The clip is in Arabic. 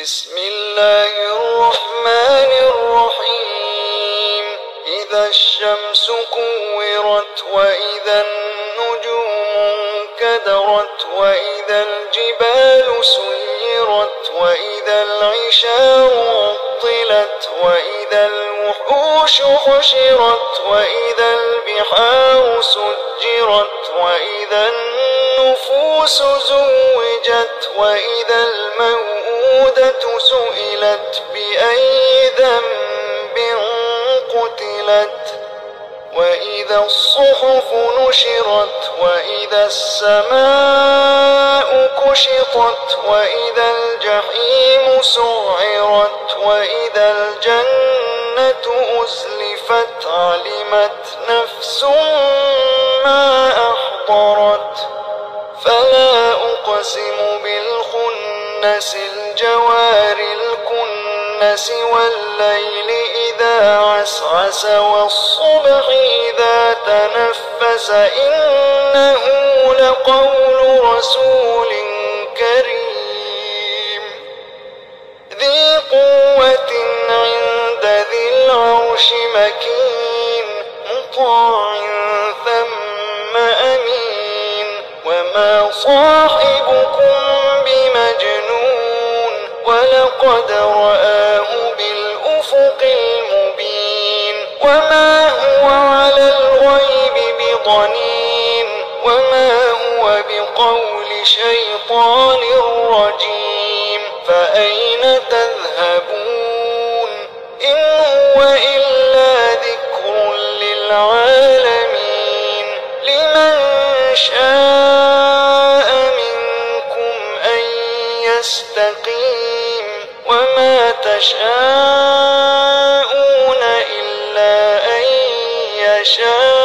بسم الله الرحمن الرحيم. إذا الشمس كورت وإذا النجوم انكدرت وإذا الجبال سيرت وإذا العشار عطلت وإذا الوحوش حشرت وإذا البحار سجرت وإذا النفوس زوجت وإذا الموءودة سئلت بأي ذنب قتلت وإذا الصحف نشرت وإذا السماء كشطت وإذا الجحيم سعرت وإذا الجنة أزلفت علمت نفس ما أحضرت فلا أقسم بالخنس الجوار الكنس والليل إذا عسعس والصبح إذا تنفس إنه لقول رسول كريم ذي قوة عند ذي العرش مكين مطاع ثم أمين وما صاحبكم بمجنون ولقد رآه بالأفق المبين وما هو على الغيب بضنين وما هو بقول شيطان رجيم فأين تذهبون إن هو إلا ذكر للعالمين لمن شاء منكم أن يستقيم وما تشاءون إلا أن يشاء